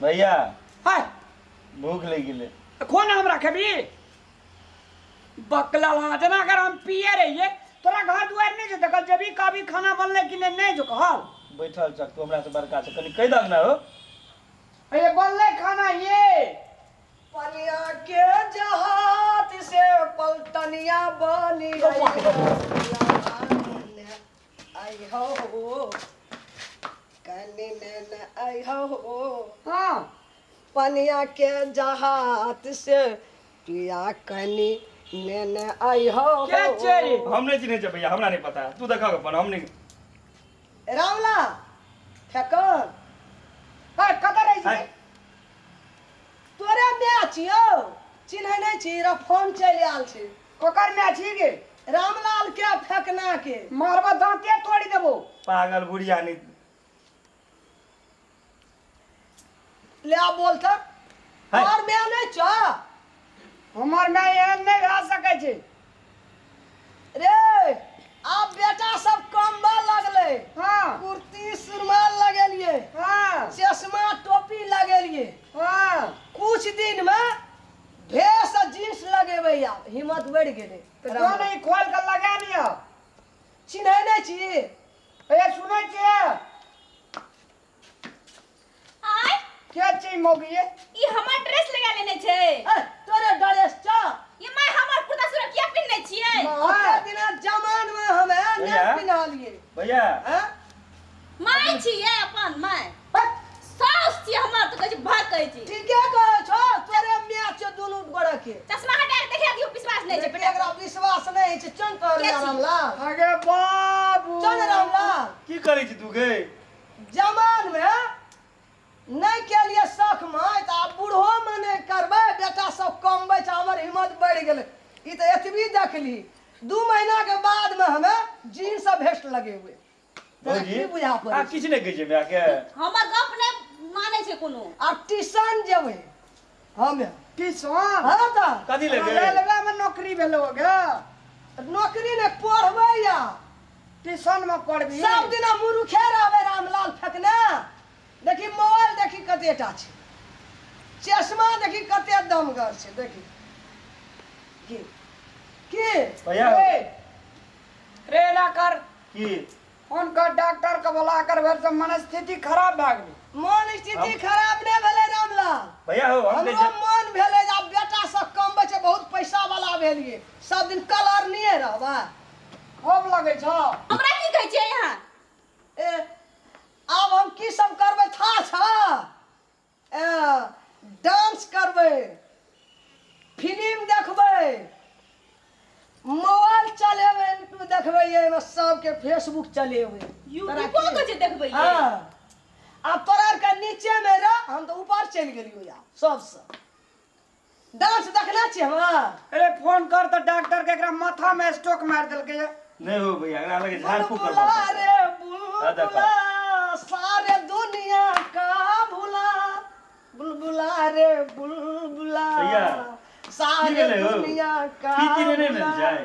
भैया हाय भूख लगी ले खोन हमरा खेबी बकला जना अगर हम पिए रहिए तोरा घर दुआर नहीं जे देखल जबी कभी खाना बनले कि नहीं जो कहल बैठल चक तू हमरा से बड़का से कनी कह दग ना हो ये बनले खाना ये पनिया के जहाज से पलटनिया बनी आई हो कनी ने आई हो हां पनिया के जहाज से पिया कनी ने आई हो क्या चेरी हम नहीं चिन्हे छे भैया हमरा नहीं पता तू देखा अपन हम नहीं रामला फेकन हाय कदर है हाय तोरे मैच यो चिन्ह नहीं छी रा फोन चल आल छी कोकर में छी गे रामलाल के फेकना के मारबा दांते तोड़ी देबो पागल बुढ़िया नहीं ले आ बोल त हाय। और मैं नहीं चा हमर में एहन नहीं आ सके छै रे आप बेटा सब कम्बा लगले हां कुर्ती सुरमाल लगेलिए हां चश्मा टोपी लगेलिए हां कुछ दिन में भेस जींस लगेबै आप हिम्मत बढ़ गेले तो जो नहीं खोल कर लगा लियो चिन्ह नहीं छी ए सुनै छियै आय के छी मौगी ये ई हमर ड्रेस लगा लेने छै तोरे ड्रेस चा ये मैं हमर कुर्ता सुरकिया पिन्हने छियै ओते दिन जमान में हमें भैया। नहीं पिन्हा लिए भैया हैं माय छियै अपन माय साउस छियै हमर तो कहै छै भाग कहै छी ठीके कहै छो तोरे मैच दुनु गोड़ के चश्मा हटा के देखा दियो विश्वास नहीं छै बेटा एकरा विश्वास नहीं छै चल कर के छी? रामलाल अगे बाबू चल रामलाल की करै छी तू गे जमान में नहीं के लिए शौक में त आब बूढ़ो में नहीं करबै बेटा सब कमबै छ हमर हिम्मत बढ़ गेलै ई त एतबी देखली 2 महीना के बाद में हमें जीन्स भेस्ट लगे हुए भौजी की बुझा आ पड़े किछ नहीं कहै छै भैया के हमर गप नहीं माने छै कोनो अब ट्यूशन जेबै हमें किसान हां त कथी लगे रेलवे में नौकरी भेलो गे नौकरी ने पढ़बै या ट्यूशन में पढ़बी सब दिन मुरुखे रहबै रामलाल फेकने देखी मोबाइल देखी कतेटा छै चश्मा देखी कते दमगर छै देखी की भैया ए, रे ना कर की फोन कर डॉक्टर के बुला कर भेल से मनस्थिति खराब भ गेली मन स्थिति खराब नहीं भेलै रामलाल भैया हो हम हमरो मन भेलै जे आब बेटा सब कमबै छै बहुत पैसा वाला भेलिए सब दिन कलर नहीं रहबा खूब लगे छ हमरा की कहै छियै यहाँ ए आब हम की सब करबै था छ डांस करबै फिल्म देखबै मोबाइल चलेबै यूट्यूब देखबै एमे सबके फेसबुक चलेबै यूट्यूब को कहै छै देखबै ये हाँ अब तोरा के नीचे में रह हम तो ऊपर चल गेलियो यार सबसे डांस देखना छी हम अरे फोन कर तो डॉक्टर के एकरा माथा में स्ट्रोक मार देलकै ये नहीं हो भैया एकरा लगे झाड़ फूक कर बुलबुला पड़ता रे दादा बुलबुला सारे दुनिया का भुला बुलबुला रे बुलबुला भैया, सारे की भेलै हो? दुनिया का पीती नहीं भुला। मिल जाए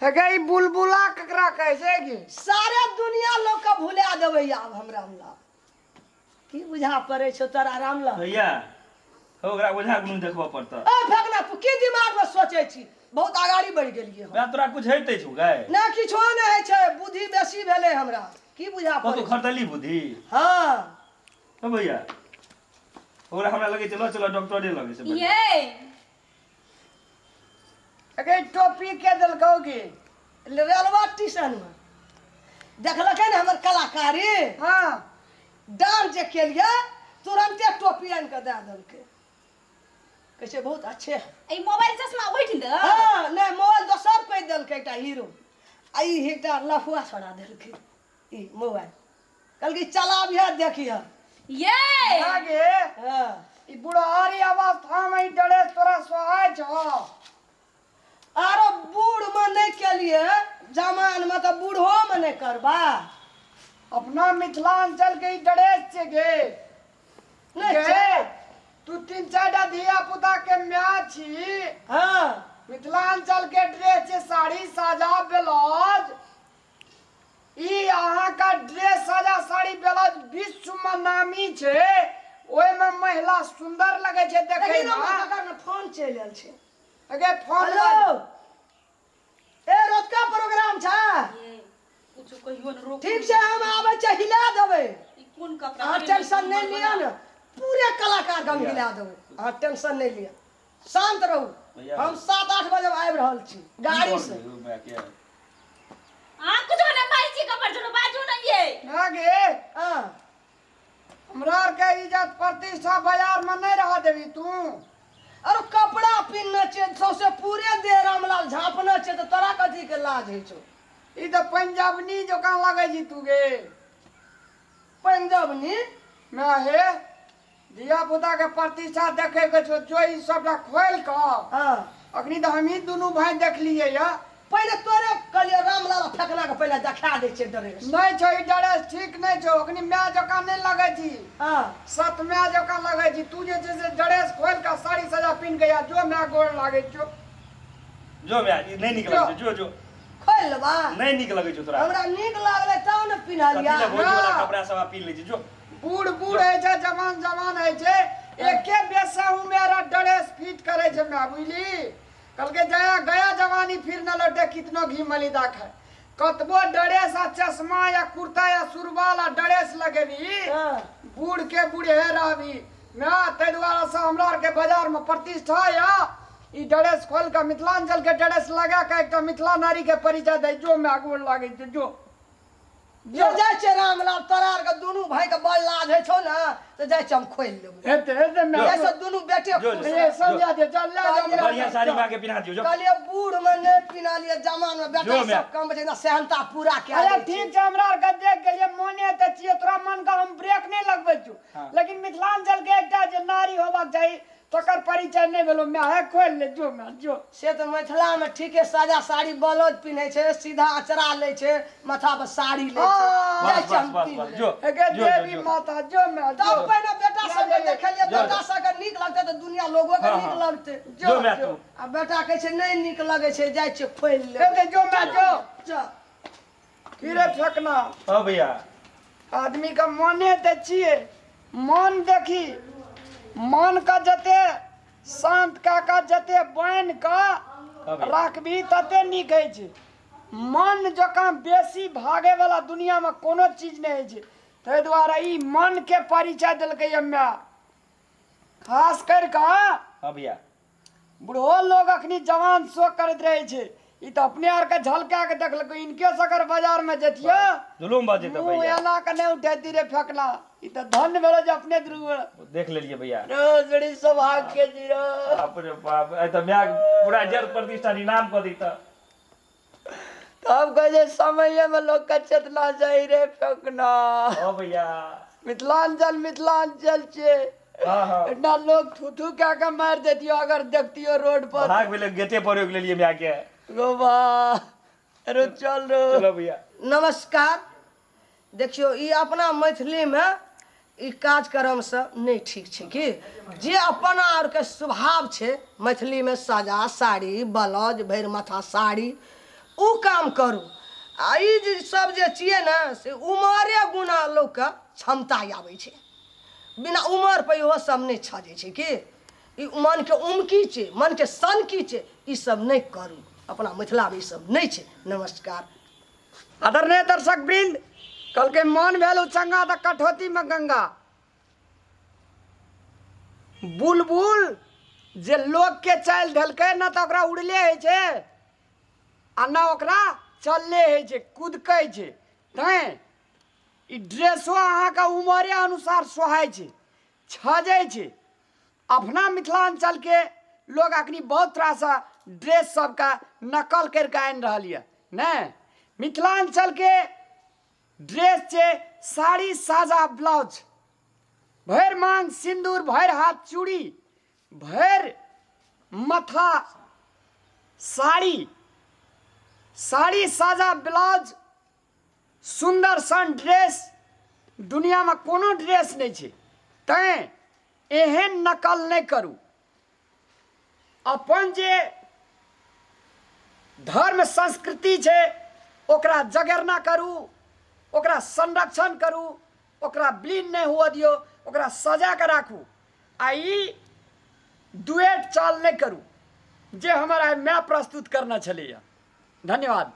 हेगे ई बुलबुला ककरा कहै छै कि सारे दुनिया लोग के भुला देबै आब हम रामलाल की बुझा पड़े छौ तोरा रामलाल भैया हो ओकरा ओझा गुनु देखबो पड़ता ए फेकना तू की दिमाग में सोचै छी बहुत आगाड़ी बढ़ गेलिए हम बा तोरा कुछ हेतै छु गाय ना किछो नहीं है छै बुद्धि बेसी भेले हमरा की बुझा कतो पड़े खरदली बुद्धि हां हो भैया ओकरा हमरा लगे चलो चलो डॉक्टर दे लगे से बढ़िया। ये हेगे टोपी के देलकौ कि रेलवा स्टेशन में देखलकै ने हमर कलाकारी हां डांस जे केलिए तुरंते टोपी आन के दे देलकै कैसे बहुत अच्छे है ई मोबाइल चश्मा बैठ दे हाँ नहीं मोबाइल दोसर कोई देलकै एकटा हीरो आ ई एकटा लफुआ छोड़ा देलकै ई मोबाइल कहलकै चला भी देखिए ये आगे हाँ ई बुढ़ारी अवस्था में ई ड्रेस तोरा सोहाय छ आरो बूढ़ में नहीं केलिए जमान में तो बूढ़ो में नहीं करबा अपना मिथिलांचल के ई ड्रेस छै गे नहीं गे, छै तू 3-4 धिया पुता के म्या छी हाँ मिथिलांचल के ड्रेस छै साड़ी साजा ब्लाउज ई अहाँ का ड्रेस साजा साड़ी ब्लाउज विश्व में नामी छै ओए में महिला सुंदर लगे छे देखे देखी ना में काका ने फोन चल आयल छे। अगे फोन हेलो ए रोजका प्रोग्राम छा ये कुछ कहियो न रोक ठीक से हम आवे छे हिला देबे ई कोन कपड़ा हां टेंशन नहीं लिया ना पूरे कलाकार हम हिला देबे हां टेंशन नहीं लिया शांत रहू हम 7-8 बजे आबि रहल छी गाड़ी से हां कुछ न माई छी कपड़ जो बाजू न ये आगे हां हमरा के इज्जत प्रतिष्ठा बाजार में नहीं रह देवी तू अरे कपड़ा पिन्हना छे सौसे पूरे देह रामलाल झापना छे तो तोरा कथी के लाज है छो ई तो पंजाबनी जोका लगे जी तू गे पंजाबनी मैं हे दिया पुता के प्रतिष्ठा देखे के छो जो ई सबटा खोल के हां अखनी तो हम ही दोनों भाई देख लिए या पहले तोरे कहलिए रामलाल फेकना के पहले देखा दे छे ड्रेस नहीं छो ई ड्रेस ठीक नहीं छो अखनी मैं जोका नहीं लगे जी हां सत मैं जोका लगे जी तू जे जैसे ड्रेस खोल के साड़ी सजा पिन गया जो मैं गोड़ लागे छो जो मैं नहीं निकल जो जो खोल लेबा नहीं निकल लगे जो तोरा हमरा नीक लागले तब न पिन्हा लिया कथी ले भोज वाला कपड़ा सब पीन ले जो बूढ़ बूढ़ है छे जवान जवान है छे एके बेसा हूं मेरा ड्रेस फिट करे छे मैं बुझली कल के जाया गया जवानी फिर न लौटे कितनो घी मलिदा खाए कतबो ड्रेस आ चश्मा या कुर्ता या सुरवाल आ ड्रेस लगेबी हां बूढ़ के बूढ़े रहबी मैं तै द्वारा से हमरा के बाजार में प्रतिष्ठा या ई ड्रेस खोल के मिथिलांचल के ड्रेस लगा के एकटा मिथिला नारी के परिचय दे जो मैं गोड़ लागे छे जो जो जाय छे रामलाल तोरा आर के दुनू भाई के बड़ लाज है छो ना तो जाय छे हम खोल लेबो हेते मैं ऐसे दुनू बेटे जो, खुश जो, ये समझा दे चल ले जो, जा बढ़िया साड़ी मांगे पिना दियो जो कहलिए बूढ़ में नहीं पिना लिए जवान में बेटा जो मैं- सब कम बचे ना सहनता पूरा के अरे ठीक है हमरा के देख गेलिए मोने त छिए तोरा मन का हम ब्रेक नहीं लगबै छु हाँ। लेकिन मिथिलांचल के एकटा जे नारी होबाक चाही तकर परिचय नहीं भेलो मैं है खोल ले जो मैं जो से तो मिथिला में ठीके साजा साड़ी ब्लाउज पिन्हे छे सीधा अचरा ले छे माथा पर साड़ी ले छे जाय बस छे हम बस पिन्ह बस ले। जो एके जो देवी जो माता जो मैं तब जो पहले बेटा सब के देखलिए जो, बेटा सब के नीक लगते तो दुनिया लोगो के हाँ, नीक हाँ। लगते जो मैं तू आ बेटा कहे छे नहीं नीक लगे छे जाय छे खोल ले एके जो मैं जो जा फिरे फेंकना हां भैया आदमी का मने त छिए मन देखी मन का जते शांत का जते बन का राखबी तते नीक है छै मन जकां बेसी भागे वाला दुनिया में कोनो चीज नहीं है छै तै द्वारा ई मन के परिचय देलकै हम्मे खास कर के हां भैया बूढ़ो लोग अखनी जवान शोक करत रहे छै ई तो अपने आर के झलका के देखलकै इनके सकर बाजार में जतिया जुलूम बाजे तो मुंह भैया एना के नहीं उठेती रे फेंकला ई तो धन्य भेलो जे अपने द्रुव देख लेलिए भैया रोज बड़ी सौभाग्य के जीरो बाप रे बाप ए तो मैं पूरा जर प्रतिष्ठा इनाम कर दी त तब कहे समय में लोग का चेतना जाई रे फेंकना ओ भैया मिथिलांचल छे हां हां इतना लोग थू थू क्या के मार देतियो अगर देखतियो रोड पर भाग भेले गेटे पर रोक लेलिए मैं आके गोबा अरे चल रो चलो भैया नमस्कार देखियो ई अपना मैथिली में ई कार्यक्रम से नहीं ठीक छे कि जे अपना आर के स्वभाव छे मैथिली में साजा साड़ी ब्लाउज भैर माथा साड़ी उ काम करू आ ई जे सब जे छिए ना से उमरे गुना लोग के क्षमता आबै छे बिना उमर पे इहो सब नहीं छजे छे कि ई मन के उमकी छे मन के सन की छे ई सब नहीं करू अपना मिथिला में ई सब नहीं छे नमस्कार आदरणीय दर्शक वृंद कल के मन भेल चंगा त कठौती में गंगा बुलबुल जे लोग के चल ढलकै न त ओकरा उड़ले है छे आ न ओकरा चलले है छे कूदकै छे तैं ई ड्रेसो अहाँ का उमरे अनुसार सोहाय छे छजै छे अपना मिथिलांचल के लोग अखनी बहुत तरह से ड्रेस सबका नकल करके आनि रहल ये ने मिथिलांचल के ड्रेस छे साड़ी साजा ब्लाउज भैर मांग सिंदूर भैर हाथ चूड़ी भैर मथा साड़ी साड़ी साजा ब्लाउज सुंदर सन ड्रेस दुनिया में कोनो ड्रेस नहीं छे तैं एहन नकल नहीं करू अपन जे धर्म संस्कृति छे ओकरा जगरना करू ओकरा संरक्षण करू ओकरा विलीन नहीं हुआ दियो ओकरा सजा के राखू आ ई डुएट चाल नहीं करू जे हमारा मैं प्रस्तुत करना छलिए। धन्यवाद।